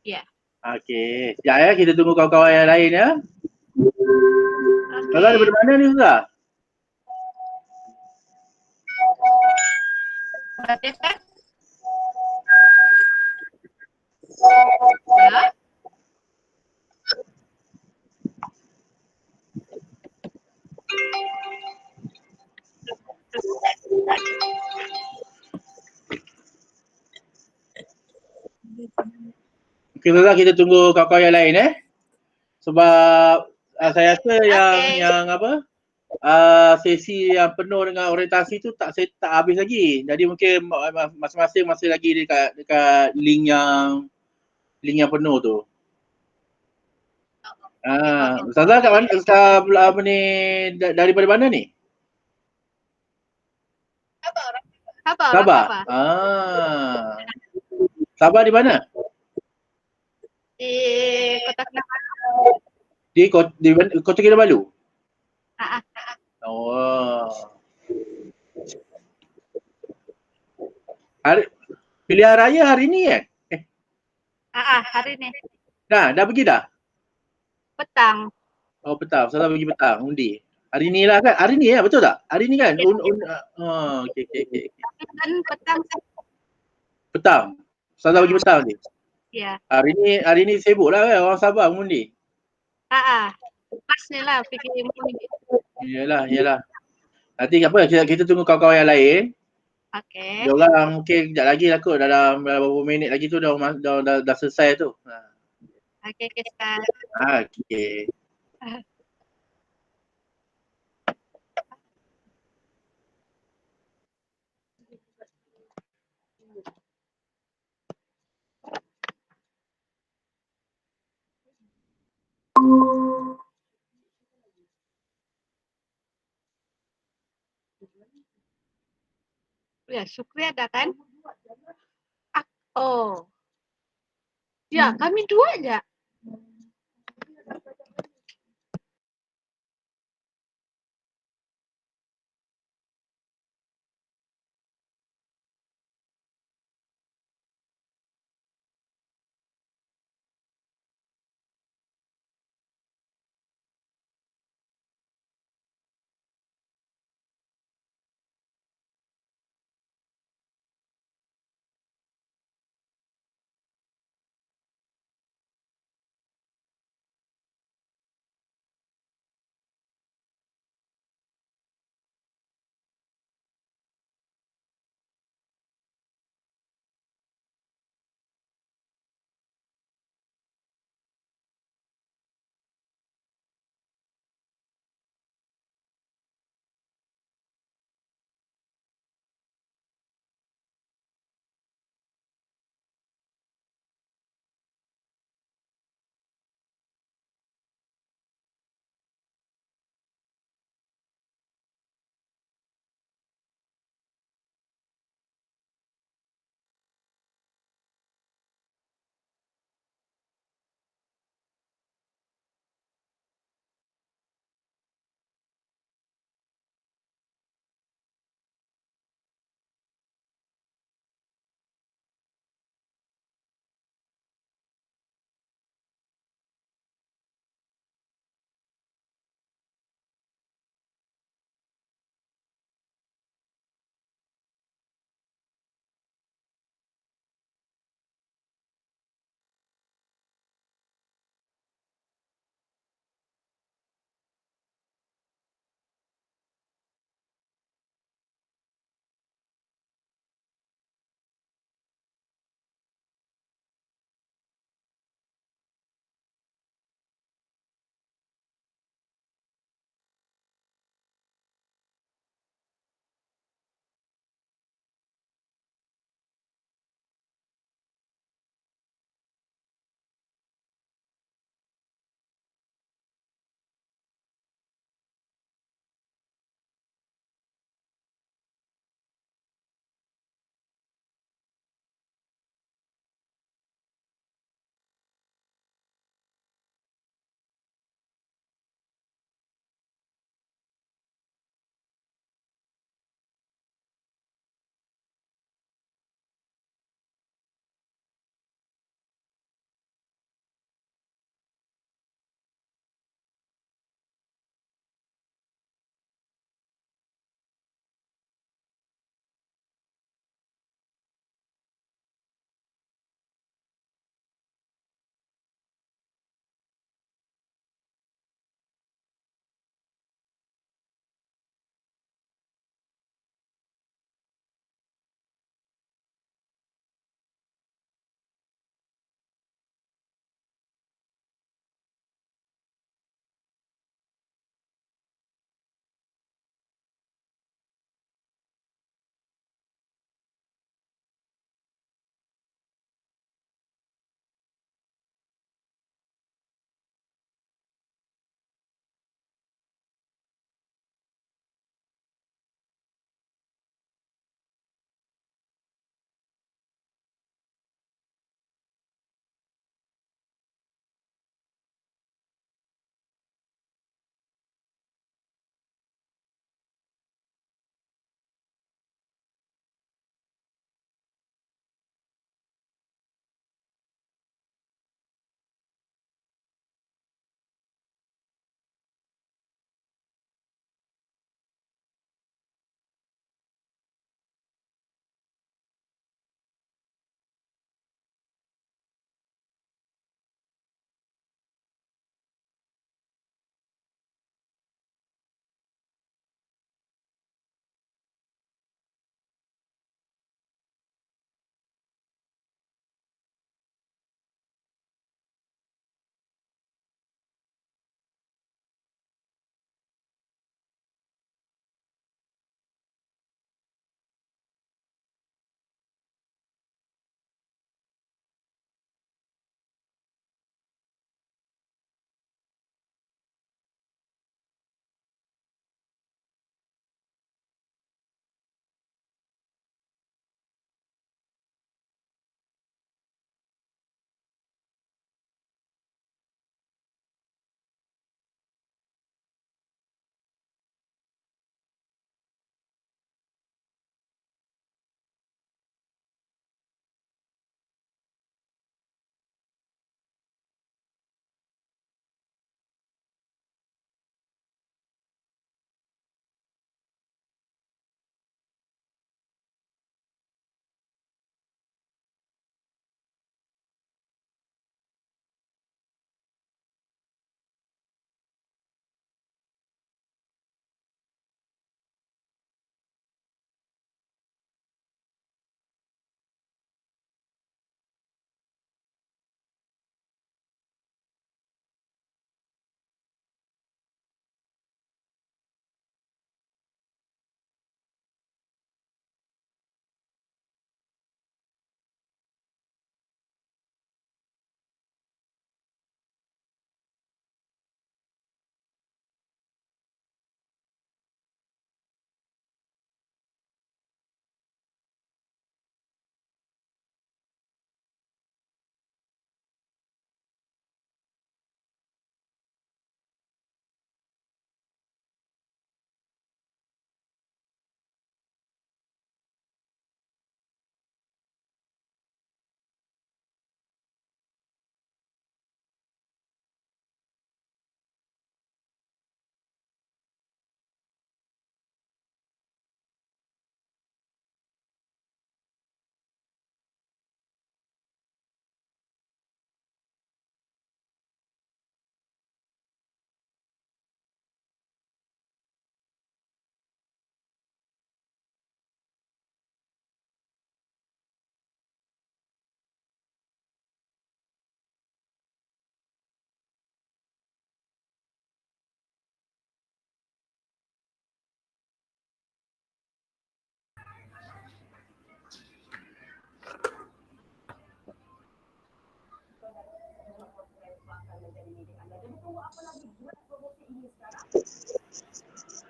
Ya. Okey. Sekejap ya, kita tunggu kawan-kawan yang lain ya. Kalau daripada mana ni Ustaz? Ya. Okey Ustaz, kita tunggu kawan-kawan yang lain sebab saya rasa yang apa? Sesi yang penuh dengan orientasi tu tak habis lagi. Jadi mungkin masing-masing masih lagi dekat link yang penuh tu. Ustazah kat mana? Ustaz apa ni daripada mana ni? Sabah. Sabah di mana? Di Kota Kinabalu. Di Kota Kinabalu? Oh. Pilihan raya hari ni kan? Hari ni. Dah pergi dah? Petang. Oh petang, Ustazah pergi petang undi. Hari ni lah kan? Hari ni betul tak? Hari ni kan? Okey. Tapi kan petang. Petang. Ustazah pergi petang ni. Ya. Hari ni sibuk lah kan orang Sabah mengundi. Pas ni lah pergi mengundi. Yalah. Nanti apa kita tunggu kawan-kawan yang lain. Okey. Diorang mungkin kejap lagi lah kot dalam beberapa minit lagi tu dah selesai tu. Okey Ustaz. Okey. Ya, Syukri ada kan? Oh. Ya, kami dua aja.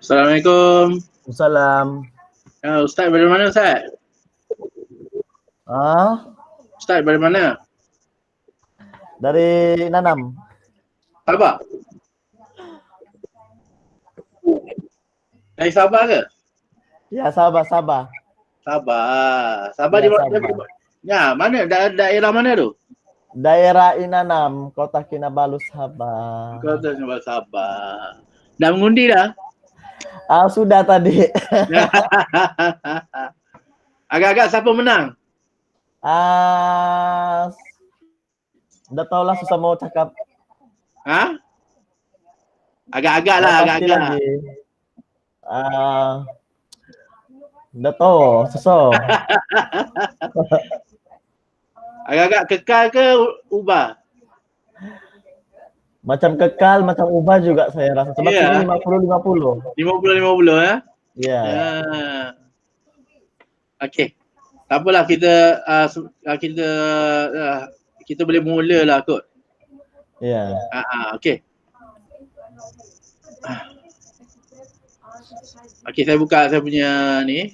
Assalamualaikum. Salam. Ustaz dari mana Ustaz? Ustaz dari mana? Dari Nanam. Sabah? Dari Sabah ke? Ya, Sabah. Sabah. Sabah Ya, di mana? Sabah. Ya, mana? Daerah mana tu? Daerah Inanam, Kota Kinabalu, Sabah. Kota Sabah. Dah mengundi dah? Sudah tadi. Agak-agak siapa menang? Udah tau lah, susah mau cakap. Ha? Agak-agak lah, Pasti agak-agak. lagi. Udah tau, susah. Agak-agak kekal ke ubah? Macam kekal, macam ubah juga saya rasa. Sebab Ya. ini 50-50. 50-50 ya? Ya. Okey. Tak apalah, kita boleh mulalah kot. Ya. Okey. Okey, saya buka saya punya ni.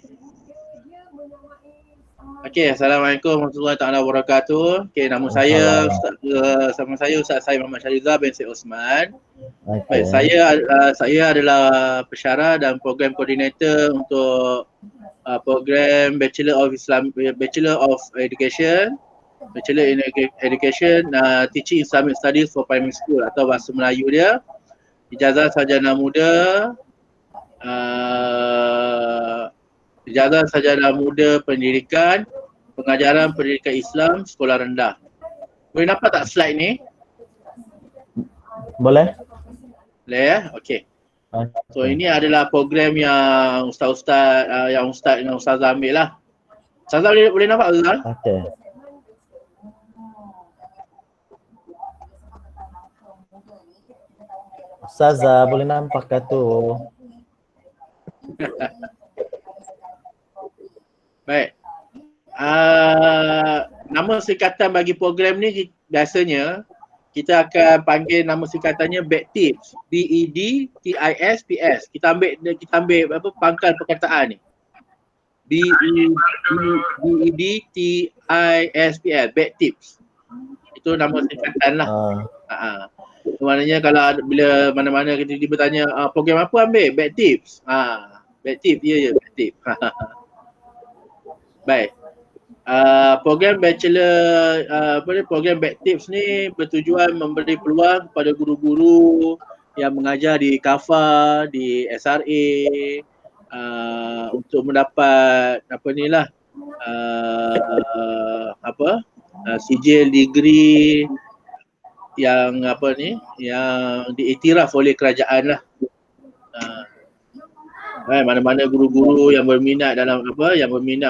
Okey, Assalamualaikum warahmatullahi taala wabarakatuh. Okey, nama saya Ustaz saya Muhammad Syahrizal bin Syed Osman. Baik, saya adalah pensyarah dan program koordinator untuk program Bachelor of Education, Teaching Islamic Studies for Primary School atau bahasa Melayu dia. Ijazah sarjana muda, ijazah sarjana muda pendidikan, pengajaran pendidikan Islam sekolah rendah. Boleh nampak tak slide ni? Boleh? Boleh ya? Okey. So ini adalah program yang ustaz ambil lah. Ustazah boleh nampak Ustazah? Okey. Ustazah boleh nampak ke tu? Baik. Nama singkatan bagi program ni biasanya kita akan panggil nama singkatannya BEDTIPS. BEDTISPS. Kita ambil apa pangkal perkataan ni. BEDTISPS. BEDTIPS. Itu nama singkatan lah. Maknanya kalau bila mana-mana kita bertanya program apa ambil? BEDTIPS. BEDTIPS, ya BEDTIPS. Baik. Program bachelor program BEDTIPS ni bertujuan memberi peluang kepada guru-guru yang mengajar di KAFA, di SRA untuk mendapat sijil degree yang yang diiktiraf oleh kerajaan lah. Mana-mana guru-guru yang berminat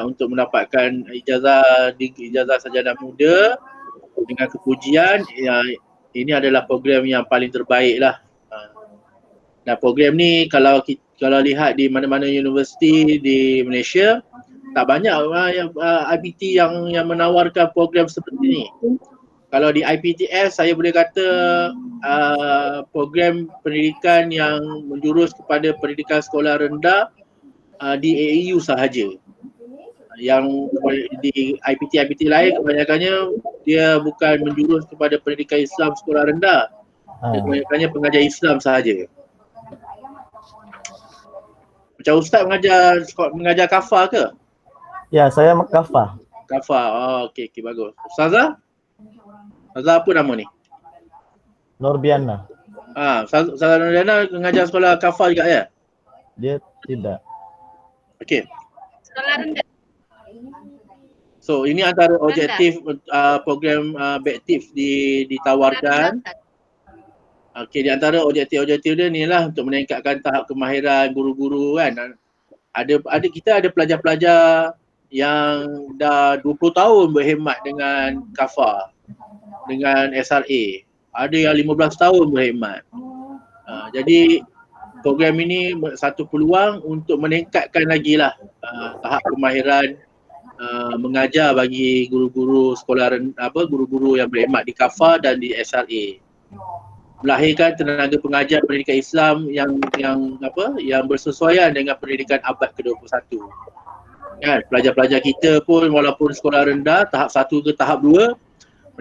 untuk mendapatkan ijazah sarjana muda dengan kepujian, ini adalah program yang paling terbaik lah. Dan program ni kalau lihat di mana-mana universiti di Malaysia, tak banyak IPT yang menawarkan program seperti ni. Kalau di IPTS saya boleh kata program pendidikan yang menjurus kepada pendidikan sekolah rendah di AAU sahaja. Yang di IPT lain kebanyakannya dia bukan menjurus kepada pendidikan Islam sekolah rendah. Kebanyakannya pengajar Islam sahaja. Macam Ustaz mengajar KAFA ke? Ya, saya KAFA. KAFA. Okey, bagus. Ustazah? Ustazah apa nama ni? Norbiana. Ustazah Norbiana mengajar sekolah KAFA juga ya? Dia tidak. Okey. Sekolah rendah. So ini antara objektif program BEDTIPS ditawarkan. Okey, di antara objektif dia ni lah untuk meningkatkan tahap kemahiran guru-guru kan. Kita ada pelajar-pelajar yang dah 20 tahun berkhidmat dengan KAFA, dengan SRA. Ada yang 15 tahun berkhidmat. Jadi program ini satu peluang untuk meningkatkan lagi lah tahap kemahiran mengajar bagi guru-guru sekolah guru-guru yang berkhidmat di KAFA dan di SRA. melahirkan tenaga pengajar pendidikan Islam yang bersesuaian dengan pendidikan abad ke-21. Kan, pelajar-pelajar kita pun walaupun sekolah rendah tahap 1 ke tahap 2,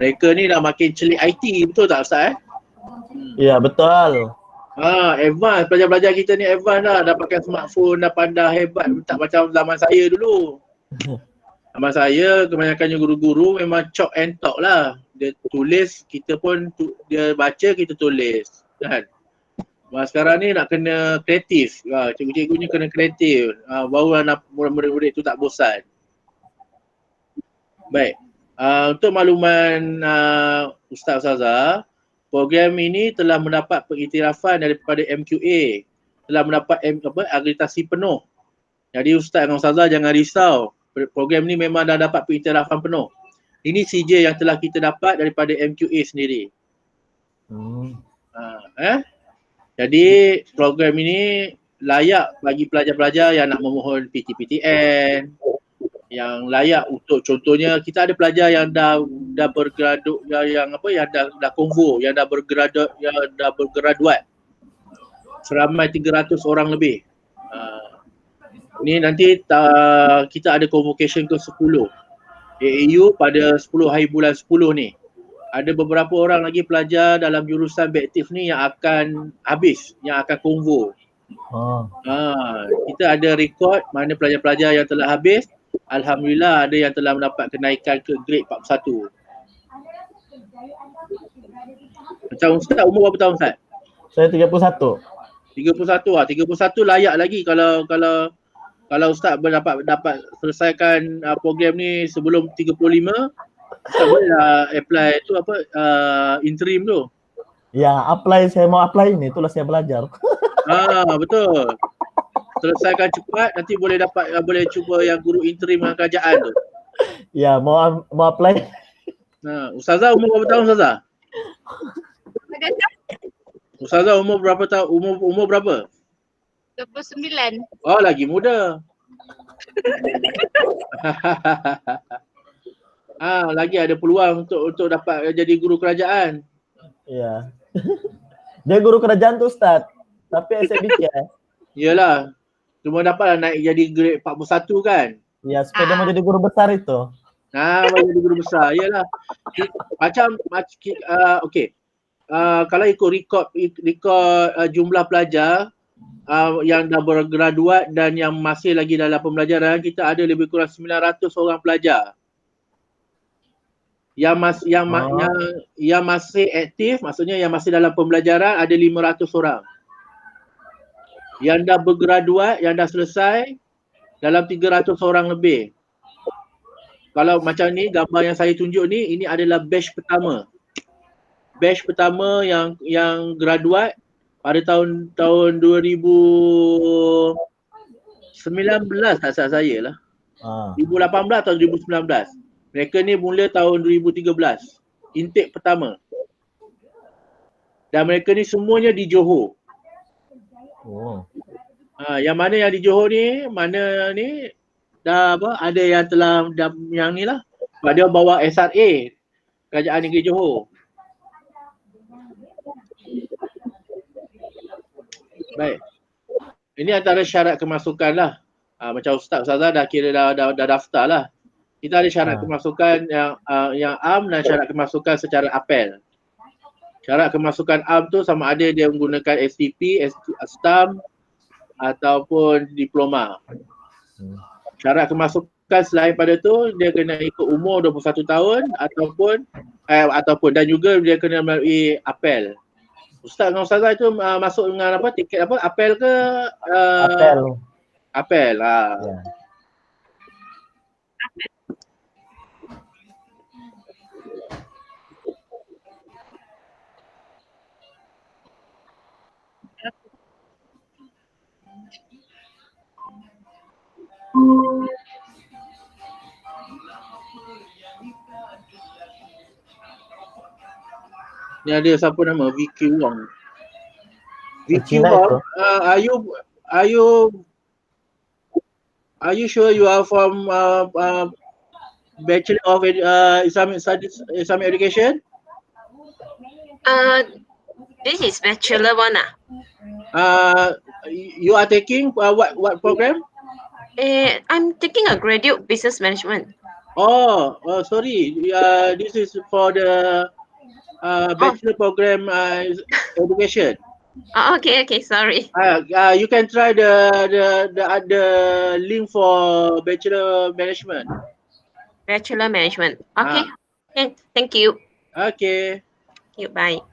mereka ni dah makin celik IT, betul tak Ustaz Ya, betul. Advance, pelajar-pelajar kita ni advance dah pakai smartphone, dah pandai hebat, tak macam zaman saya dulu. Zaman saya kebanyakannya guru-guru memang chalk and talk lah. Dia tulis, kita pun dia baca, kita tulis kan. Sekarang ni nak kena kreatif. Cikgu-cikgunya kena kreatif. Baru murid-murid tu tak bosan. Baik. Untuk makluman Ustaz-Ustazah, program ini telah mendapat pengiktirafan daripada MQA. Telah mendapat akreditasi penuh. Jadi Ustaz dan Ustazah jangan risau. Program ni memang dah dapat pengiktirafan penuh. Ini CJ yang telah kita dapat daripada MQA sendiri. Jadi program ini layak bagi pelajar-pelajar yang nak memohon PTPTN, yang layak untuk contohnya kita ada pelajar yang dah bergraduat, yang dah konvo, yang dah bergraduat seramai 300 orang lebih. Ni nanti kita ada convocation ke 10 AAU pada 10 hari bulan 10 ni. Ada beberapa orang lagi pelajar dalam jurusan Baktif ni yang akan habis, yang akan konvo. Kita ada rekod mana pelajar-pelajar yang telah habis. Alhamdulillah ada yang telah mendapat kenaikan ke grade 41. Macam Ustaz umur berapa tahun Ustaz? Saya 31. 31 layak lagi kalau Ustaz dapat selesaikan program ni sebelum 35. Ustaz boleh lah apply tu interim tu. Ya, saya mau apply ni, itulah saya belajar. Betul. Selesaikan cepat, nanti boleh cuba yang guru interim dengan kerajaan tu. Ya, mau apply. Ustazah umur berapa tahun Ustazah? Ustazah umur berapa tahun? Umur berapa? 29. Oh, lagi muda. Lagi ada peluang untuk dapat jadi guru kerajaan. Ya. Dia guru kerajaan tu Ustaz. Tapi SMBK. Iyalah. Cuma dapatlah naik jadi grade 41 kan. Ya, supaya dia mau jadi guru besar itu. Mau jadi guru besar. Iyalah. Okey. Kalau ikut rekod jumlah pelajar yang dah bergraduat dan yang masih lagi dalam pembelajaran, kita ada lebih kurang 900 orang pelajar. Yang masih aktif, maksudnya yang masih dalam pembelajaran ada 500 orang. Yang dah bergraduat, yang dah selesai dalam 300 orang lebih. Kalau macam ni gambar yang saya tunjuk ni, ini adalah batch pertama. Batch pertama yang graduat pada tahun 2019 tak salah saya lah. 2018 atau 2019. Mereka ni mula tahun 2013. Intake pertama. Dan mereka ni semuanya di Johor. Yang mana yang di Johor ni, ada yang telah yang ni lah. Dia bawa SRA Kerajaan Negeri Johor. Baik. Ini antara syarat kemasukan lah. Macam Ustazah dah kira dah daftar lah. Kita ada syarat kemasukan yang am dan syarat kemasukan secara apel. Syarat kemasukan am tu sama ada dia menggunakan STP, STAM ataupun diploma. Syarat kemasukan selain pada tu dia kena ikut umur 21 tahun ataupun dan juga dia kena melalui apel. Ustaz dengan Ustazah itu masuk dengan apa, tiket apa, apel ke? Apel. Ya. Ni ada siapa nama? Vicky Wong. Vicky Wong, are you sure you are from Bachelor of Islamic Studies, Islamic Education? This is bachelor one. You are taking what program? I'm taking a graduate business management. Oh, sorry. This is for the bachelor program education. Okay, sorry. You can try the link for bachelor management. Bachelor management. Okay. Thank you. Okay. Thank you. Bye.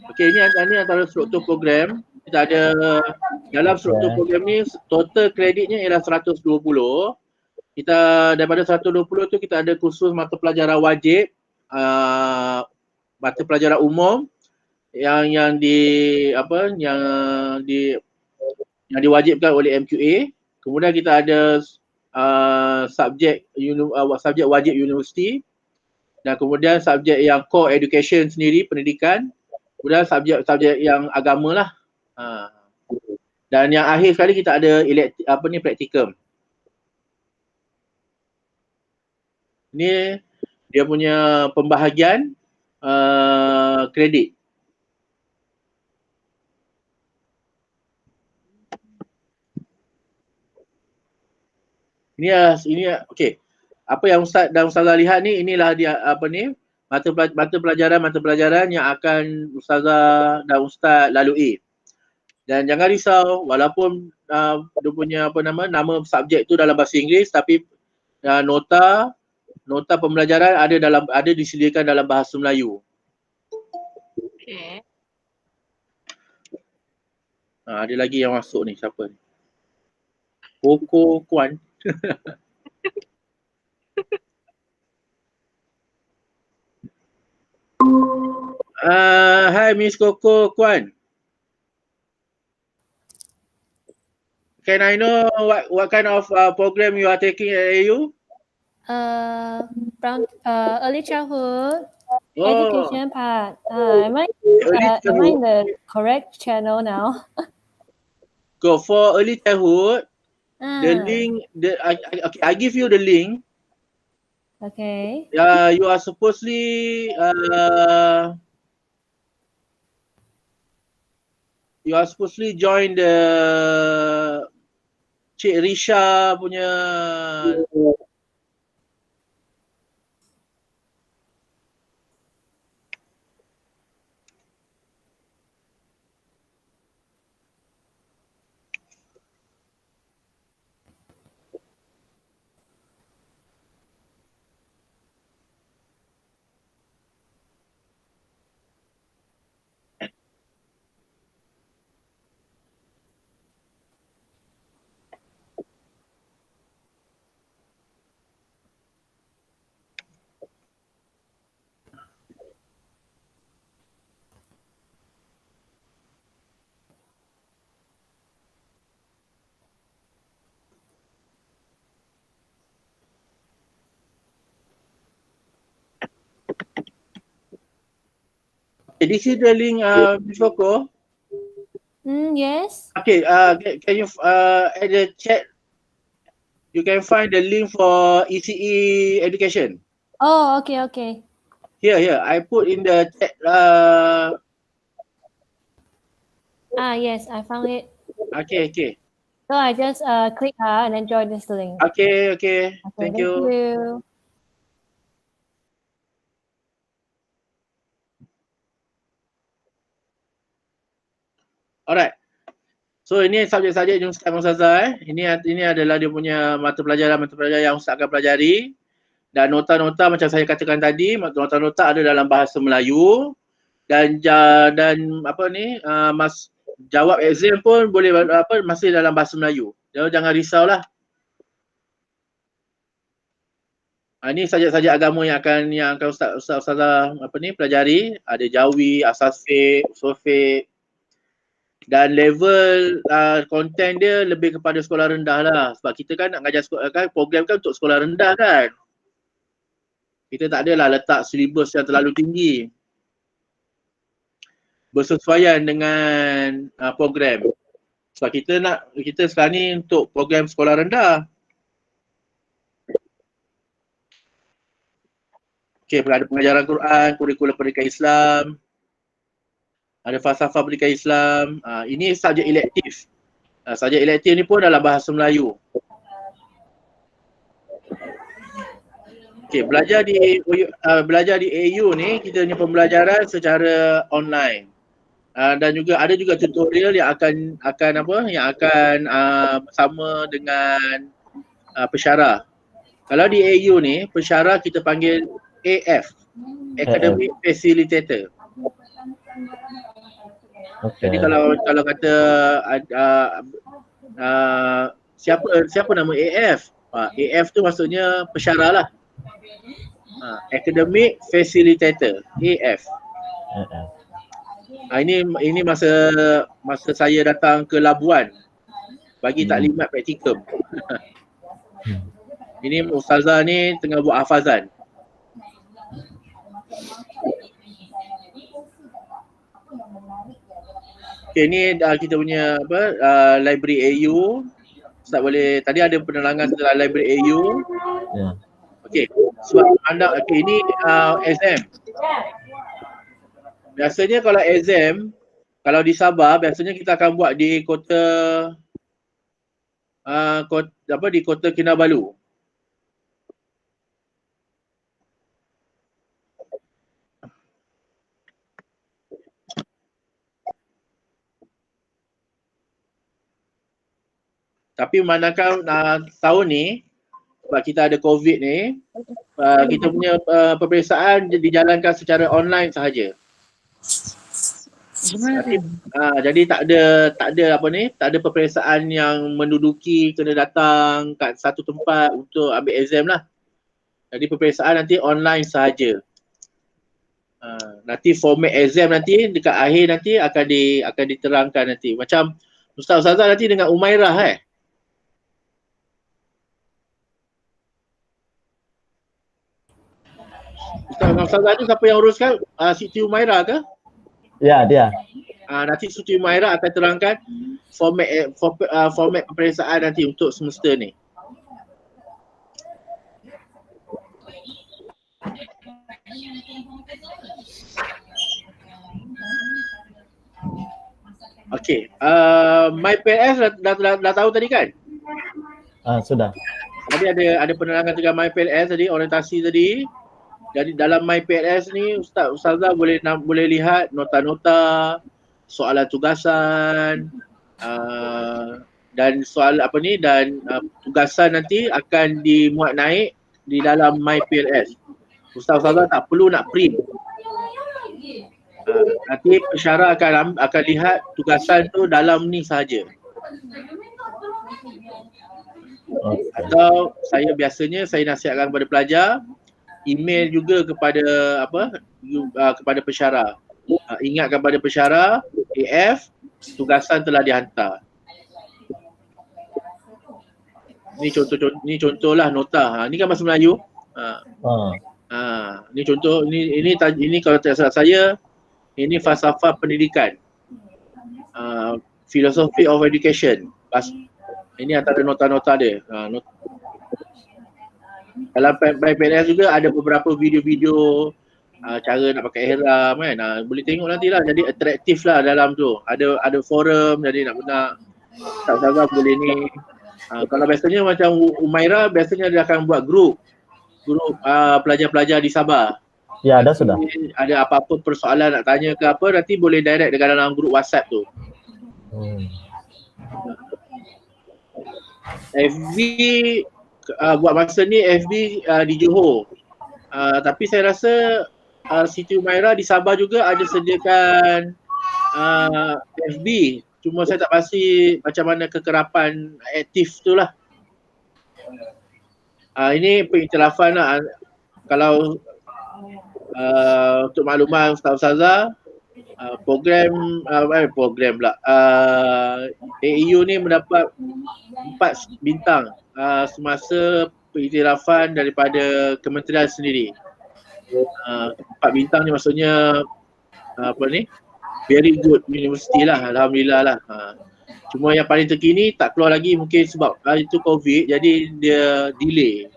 Okay, ini antara struktur program. Kita ada dalam struktur program ni total kreditnya ialah 120. Kita daripada 120 tu kita ada kursus mata pelajaran wajib, mata pelajaran umum yang diwajibkan oleh MQA. Kemudian kita ada subjek wajib universiti, dan kemudian subjek yang core education sendiri, pendidikan, kemudian subjek yang agama lah. Dan yang akhir sekali kita ada praktikum. Ini dia punya pembahagian kredit. Ini okey. Apa yang Ustaz dan Ustazah lihat ni, inilah dia mata pelajaran yang akan Ustazah dan Ustaz lalui. Dan jangan risau, walaupun dia punya nama subjek tu dalam bahasa Inggeris, tapi nota pembelajaran ada disediakan dalam bahasa Melayu. Okay. Ada lagi yang masuk ni, siapa ni? Koko Kuan. Hi Miss Koko Kuan. Can I know what kind of program you are taking at AU? From early childhood education part. Am I in the correct channel now? Go for early childhood. The link, I give you the link. Okay. You are supposedly join the Cik Risha punya this is the link, Ms. Koko. Yes. Okay, can you at the chat you can find the link for ECE education. Oh, okay. Here, I put in the chat. Yes, I found it. Okay. So I just click and then join this link. Okay. Thank you. Alright. So ini subjek-subjek yang Ustaz Ustazah Ini adalah dia punya mata pelajaran yang Ustaz akan pelajari. Dan nota-nota macam saya katakan tadi, nota-nota ada dalam bahasa Melayu. Dan jawab exam pun boleh masih dalam bahasa Melayu. Jadi jangan risaulah. Ini subjek-subjek agama yang akan Ustazah pelajari. Ada Jawi, Asas Fiqh, Usul Fiqh. Dan level konten dia lebih kepada sekolah rendah lah. Sebab kita kan nak ngajar program kan untuk sekolah rendah kan. Kita tak adalah letak silibus yang terlalu tinggi. Bersesuaian dengan program. Sebab kita sekarang ni untuk program sekolah rendah. Okey, ada pengajaran Quran, kurikulum pendidikan Islam, ada falsafah pendidikan Islam. Ini subjek elektif. Subjek elektif ni pun dalam bahasa Melayu. Okey, belajar di AU ni kita punya pembelajaran secara online. Dan juga ada juga tutorial yang akan bersama dengan pensyarah. Kalau di AU ni pensyarah kita panggil AF, Academic Facilitator. Okay. Jadi kalau kata siapa nama AF? AF tu maksudnya pensyarah lah. Academic Facilitator, AF. Ini masa saya datang ke Labuan bagi taklimat praktikum. Ini ustazah ni tengah buat hafazan. Okay, ni kita punya library AU. Ustaz boleh, tadi ada penerangan tentang library AU. Ya. Okay, sebab anda, ini exam. Biasanya kalau exam, kalau di Sabah, biasanya kita akan buat di kota di Kota Kinabalu. Tapi manakala tahun ni, sebab kita ada COVID ni, kita punya peperiksaan dijalankan secara online sahaja. Jadi tak ada peperiksaan yang menduduki kena datang kat satu tempat untuk ambil exam lah. Jadi peperiksaan nanti online sahaja. Nanti format exam nanti dekat akhir nanti akan diterangkan nanti. Macam Ustazah nanti dengan Umairah Ustazah tu siapa yang uruskan? Siti Umairah ke? Ya, dia. Nanti Siti Umairah akan terangkan format peperiksaan nanti untuk semester ni. Okey, MyPLS dah tahu tadi kan? Sudah. Tadi ada penerangan tentang MyPLS tadi, orientasi tadi. Jadi dalam MyPLS ni ustazah boleh lihat nota-nota, soalan tugasan, dan tugasan nanti akan dimuat naik di dalam MyPLS. Ustazah tak perlu nak print. Nanti pensyarah akan lihat tugasan tu dalam ni sahaja. Atau biasanya saya nasihatkan kepada pelajar email juga kepada pensyarah. Ingat kepada pensyarah, AF, tugasan telah dihantar. Ni contohlah nota. Ni kan bahasa Melayu. Ni contoh, ini kalau tak salah saya, ini falsafah pendidikan. Philosophy of Education. Ini antara nota-nota dia. Dalam PLS juga ada beberapa video-video cara nak pakai ihram kan. Boleh tengok nantilah, jadi atraktif lah dalam tu. Ada forum, jadi nak tak boleh ni. Kalau biasanya macam Umairah, biasanya dia akan buat grup pelajar-pelajar di Sabah. Ya, ada sudah. Ada apa-apa persoalan nak tanya ke apa, nanti boleh direct dekat dalam grup WhatsApp tu. FB buat masa ni FB di Johor. Tapi saya rasa Siti Umairah di Sabah juga ada sediakan FB. Cuma saya tak pasti macam mana kekerapan aktif tu lah. Ini pengiktirafan lah. Kalau untuk makluman Ustazah, program pula. AEU ni mendapat 4 bintang semasa pengiktirafan daripada kementerian sendiri. 4 bintang ni maksudnya very good university lah, alhamdulillah lah. Cuma yang paling terkini tak keluar lagi, mungkin sebab itu COVID jadi dia delay.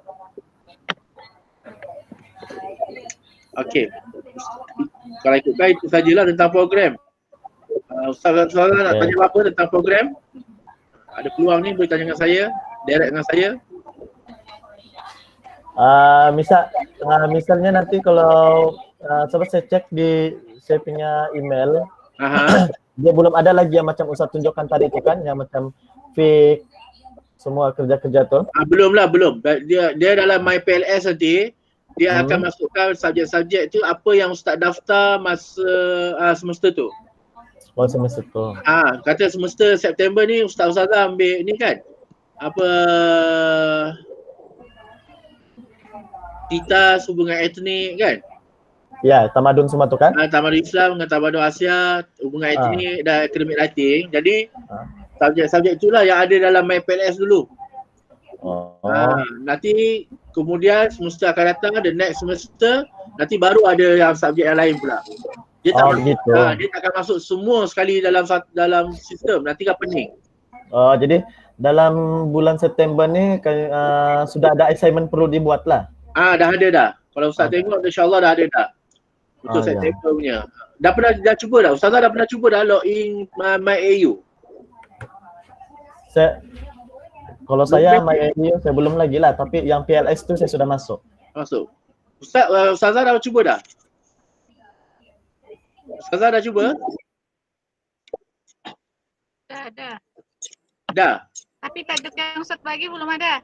Okey. Kalau ikutkan itu sajalah tentang program. Ustaz nak tanya apa tentang program? Ada peluang ni boleh tanya dengan saya, direct dengan saya. Misalnya nanti kalau saya cek di saya punya email, dia belum ada lagi yang macam Ustaz tunjukkan tadi itu kan, yang macam fake semua kerja-kerja tu. Belum. Dia dalam MyPLS nanti dia akan masukkan subjek-subjek tu apa yang Ustaz daftar masa semester tu. Oh, semester tu. Kata semester September ni Ustazah ambil ni kan. Apa Titas hubungan etnik kan? Ya, tamadun semua tu kan? Tamadun Islam dengan tamadun Asia, hubungan etnik dan akademik writing. Jadi subjek-subjek itulah yang ada dalam MyPLS dulu. Nanti kemudian semester akan datang, the next semester nanti baru ada yang subjek yang lain pula. Dia tak gitu. Dia tak akan masuk semua sekali dalam sistem, nanti kan pening. Jadi dalam bulan September ni sudah ada assignment perlu dibuat lah. Dah ada dah. Kalau Ustaz tengok insya-Allah dah ada dah. Untuk September punya. Dah cuba dah. Ustazah dah pernah cuba dah login MyAU. Kalau saya MyAU saya belum lagi lah, tapi yang PLS tu saya sudah masuk. Ustazah dah cuba dah? Ustazah dah cuba? Dah. Tapi tajuk yang Ustaz bagi belum ada.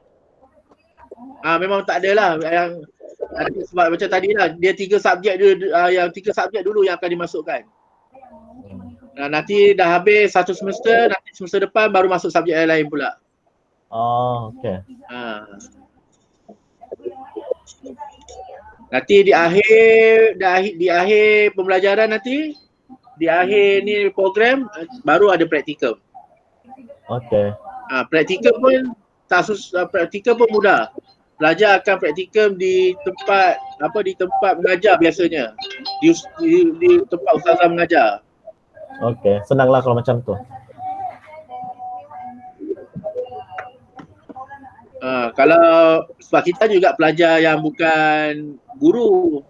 Memang tak ada lah. Sebab macam tadi lah, dia 3 subjek yang 3 subjek dulu yang akan dimasukkan. Nanti dah habis satu semester, nanti semester depan baru masuk subjek yang lain pula. Okey. Nanti di akhir pembelajaran nanti, di akhir ni program baru ada praktikum. Okey. Praktikum pun mudah. Pelajar akan praktikum di tempat mengajar biasanya. Di tempat ustazah mengajar. Okey, senanglah kalau macam tu. Kalau sebab kita juga pelajar yang bukan guru.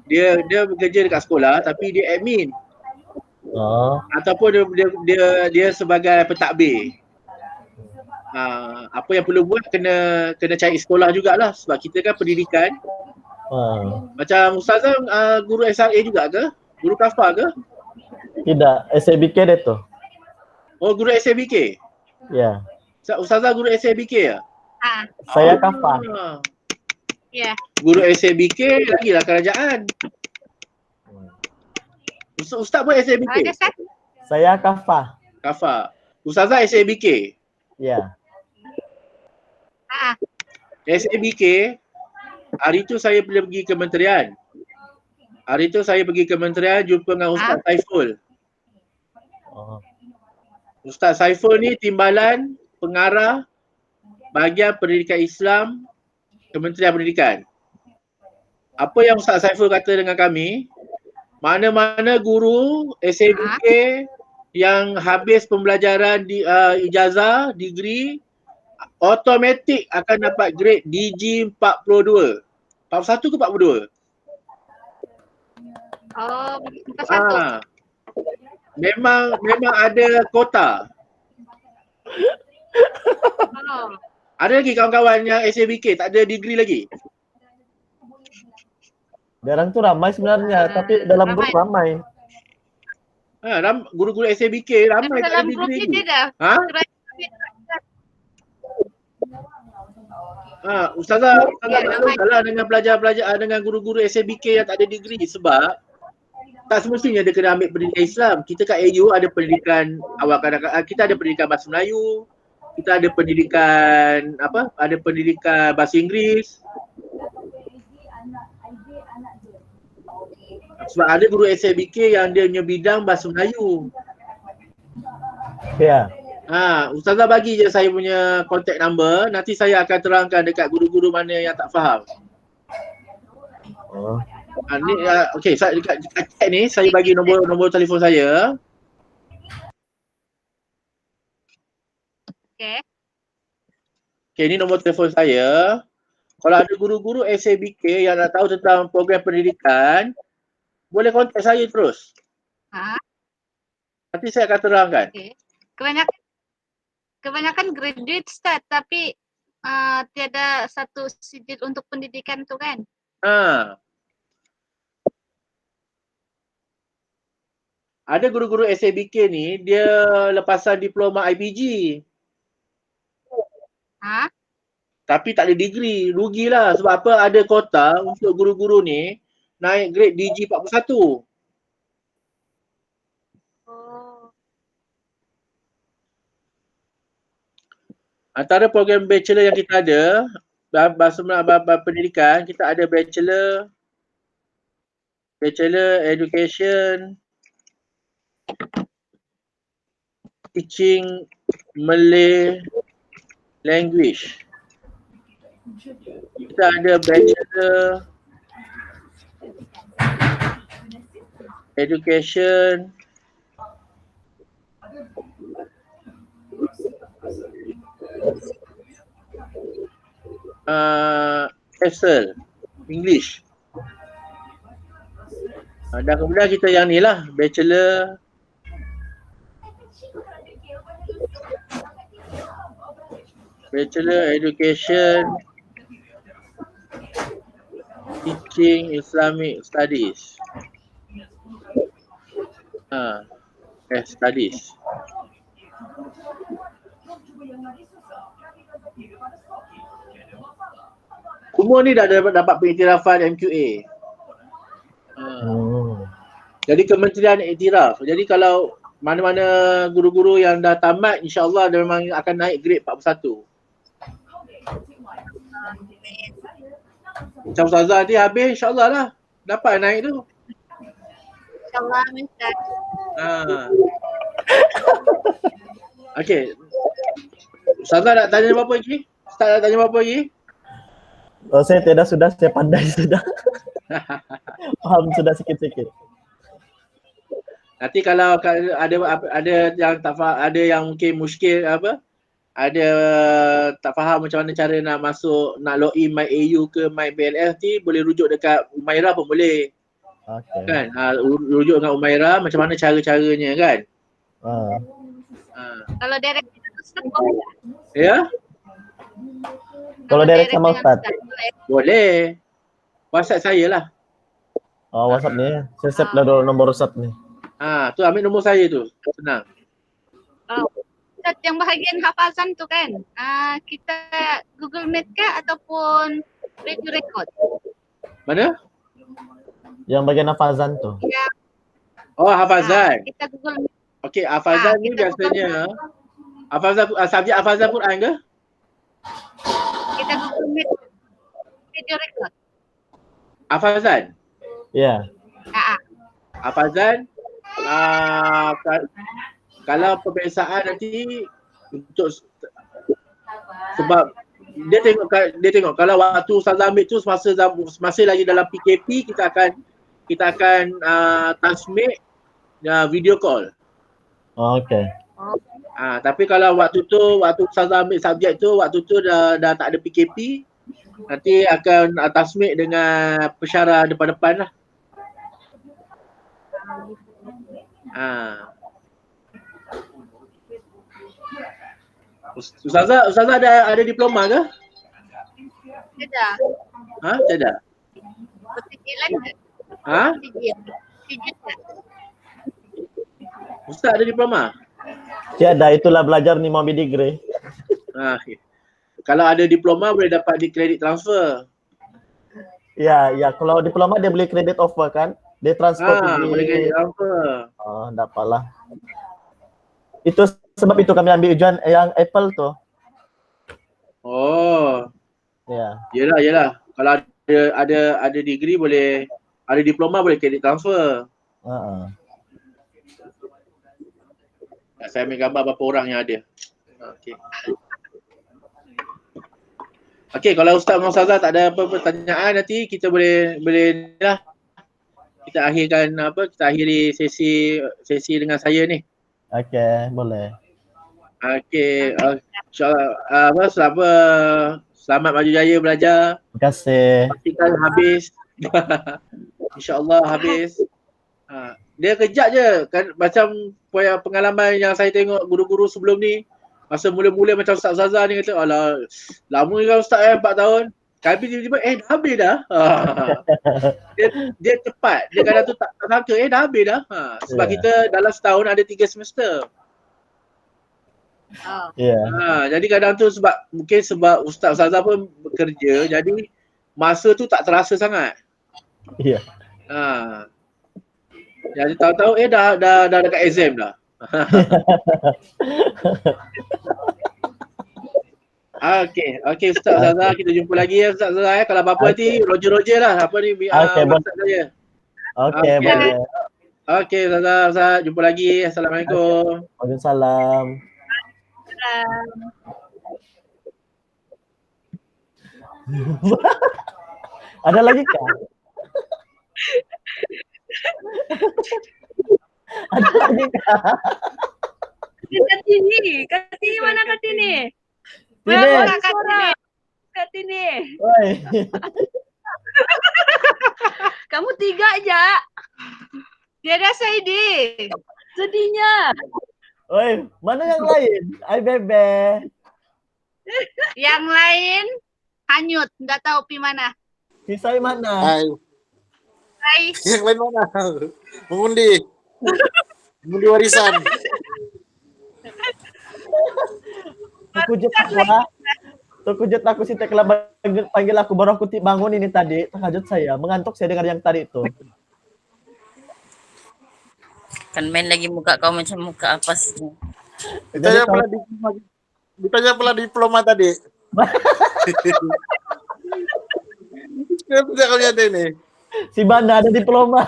Dia bekerja dekat sekolah tapi dia admin. Ataupun dia sebagai pentadbir. Apa yang perlu buat kena cari sekolah jugalah sebab kita kan pendidikan. Macam ustazah guru SRA juga ke? Guru kafah ke? Tidak, SABK dia tu. Oh, guru SABK? Ya. Ustazah guru SABK ya? Saya kafah. Ya. Guru SABK lagilah kerajaan. Ustaz pun SABK? Saya kafah. Kafah. Ustazah SABK? Ya. SABK, hari tu saya pergi kementerian. Hari tu saya pergi kementerian jumpa dengan Ustaz Saiful. Ustaz Saiful ni timbalan pengarah bahagian pendidikan Islam Kementerian Pendidikan. Apa yang Ustaz Saiful kata dengan kami, mana-mana guru SABK yang habis pembelajaran di ijazah, degree, automatik akan dapat grade DG 42. 41 ke 42? Memang ada kota. Ada lagi kawan-kawan yang SABK tak ada degree lagi? Diorang tu ramai sebenarnya, tapi dalam grup ramai. Guru-guru SABK ramai tak ada degree lagi. Ustazah kalau dengan pelajar-pelajar dengan guru-guru SABK yang tak ada degree sebab tak semestinya dia kena ambil pendidikan Islam. Kita kat AU ada pendidikan awal kanak-kanak, kita ada pendidikan bahasa Melayu, kita ada pendidikan ada pendidikan bahasa Inggeris. Sebab ada guru SABK yang dia punya bidang bahasa Melayu. Ya. Ustazah bagi je saya punya contact number, nanti saya akan terangkan dekat guru-guru mana yang tak faham. Okey, dekat chat ni saya bagi nombor telefon saya. Okey, ni nombor telefon saya. kalau ada guru-guru SABK yang nak tahu tentang program pendidikan, boleh kontak saya terus. Nanti saya akan terangkan. Okay. Kebanyakan graduate start tapi tiada satu sijil untuk pendidikan tu kan? Ada guru-guru SABK ni, dia lepasan diploma IPG. Tapi tak ada degree, rugilah. Sebab apa? Ada kota untuk guru-guru ni naik grade DG 41. Antara program bachelor yang kita ada, bahasa pendidikan, kita ada bachelor education, teaching Malay language. Kita ada bachelor education ESL English. Dan kemudian kita yang ni lah, bachelor education teaching Islamic studies. Studies. Semua ni dah dapat pengiktirafan MQA. Jadi kementerian iktiraf. Jadi kalau mana-mana guru-guru yang dah tamat, insya-Allah dia memang akan naik grade 41. Macam Ustazah nanti habis, insya-Allah lah dapat naik tu. InsyaAllah, Ustaz. Okey. Ustazah nak tanya apa-apa lagi? Ustaz nak tanya apa-apa lagi? Oh, saya sudah saya pandai sudah. Faham sudah sikit-sikit. Nanti kalau ada yang tak faham, ada yang mungkin muskil ada tak faham macam mana cara nak masuk, nak login MyAU ke MyBLS ni, boleh rujuk dekat Umairah pun boleh. Okay. Kan? Rujuk dengan Umairah macam mana cara-caranya kan? Kalau direct Ustaz boleh tak? Ya? Kalau direct sama Ustaz? Boleh. WhatsApp saya lah. WhatsApp ni. Saya save lah nombor Ustaz ni. Tu ambil nombor saya tu. Senang. Ustaz, yang bahagian hafazan tu kan, kita Google Meet ke ataupun video record? Mana? Yang bagian hafazan tu. Ya. Hafazan. Kita Google Meet. Okey, hafazan ni biasanya subjek hafazan Quran ke? Kita Google Meet video record. Hafazan? Ya. Hafazan, kalau peperiksaan nanti untuk sebab dia tengok kalau waktu Ustazah ambil tu semasa lagi dalam PKP, kita akan transmit video call. Okey. Tapi kalau waktu Ustazah ambil subjek tu, waktu tu dah tak ada PKP, nanti akan transmit dengan pensyarah depan-depan lah. Ustazah ada diploma ke? Tidak. Tidak. Persijilan ke? Sijil ke? Ustaz ada diploma? Tiada, itulah belajar ni mau ambil degree. Kalau ada diploma boleh dapat di credit transfer. Ya, kalau diploma dia boleh credit offer kan? Dia transfer boleh credit transfer. Dapatlah. Itu sebab itu kami ambil ujian yang Apple tu. Ya. Yelah. Kalau ada degree boleh, ada diploma boleh credit transfer. Saya ambil gambar berapa orang yang ada. Okey, kalau Ustaz dan Ustazah tak ada apa pertanyaan, nanti kita boleh lah. Kita akhiri sesi dengan saya ni. Okey, boleh. Okey, insya-Allah Selamat maju jaya belajar. Terima kasih. Pastikan habis. InsyaAllah habis. Dia kejap je. Kan, macam pengalaman yang saya tengok guru-guru sebelum ni. Masa mula-mula macam Ustaz Zaza ni kata, alah, lama kan Ustaz 4 tahun. Kami tiba-tiba, dah habis dah. Dia cepat. Dia kadang tu tak sangka, dah habis dah. Sebab kita dalam setahun ada 3 semester. Jadi kadang tu mungkin sebab Ustaz Zaza pun bekerja, jadi masa tu tak terasa sangat. Ya. Jadi tahu-tahu dah dekat exam dah. Okey Ustaz Zaza, kita jumpa lagi ya Ustaz Zaza ya. Kalau apa-apa nanti Roger lah apa ni WhatsApp saya. Okey, boleh. Okey Zaza, jumpa lagi. Assalamualaikum. Waalaikumsalam. Ada lagi kah? Ada lagi kah? Kartini mana Kartini? Tini. Kartini. Oi. Kamu 3 aja. Tiada Saidi. Sedihnya. Oi, mana yang lain? Ai Bebe. Yang lain hanyut, nggak tahu pi mana. Pisai mana? Hai. Yang lain mana? Mengundi. Mengundi warisan. Terkejut aku si Tekla panggil aku baru aku bangun ini tadi. Terkejut saya, mengantuk saya dengar yang tadi itu. Kan main lagi muka kau macam muka apa sih? Ditanya pula diploma tadi. Kenapa kau lihat ini? Si Banda ada diploma.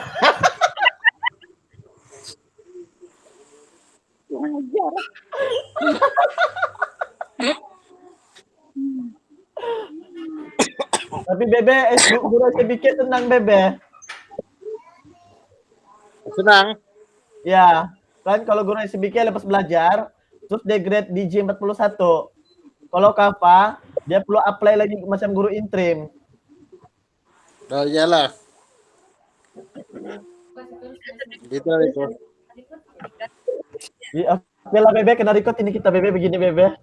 Tapi Bebe, guru SBK tenang Bebe. Senang. Ya, kan kalau guru SBK lepas belajar, terus dia grade DJ 41. Kalau Kava, dia perlu apply lagi macam guru interim. Oh iyalah. Gitu itu. Oke lah Bebe, kena record ini kita Bebe begini Bebe.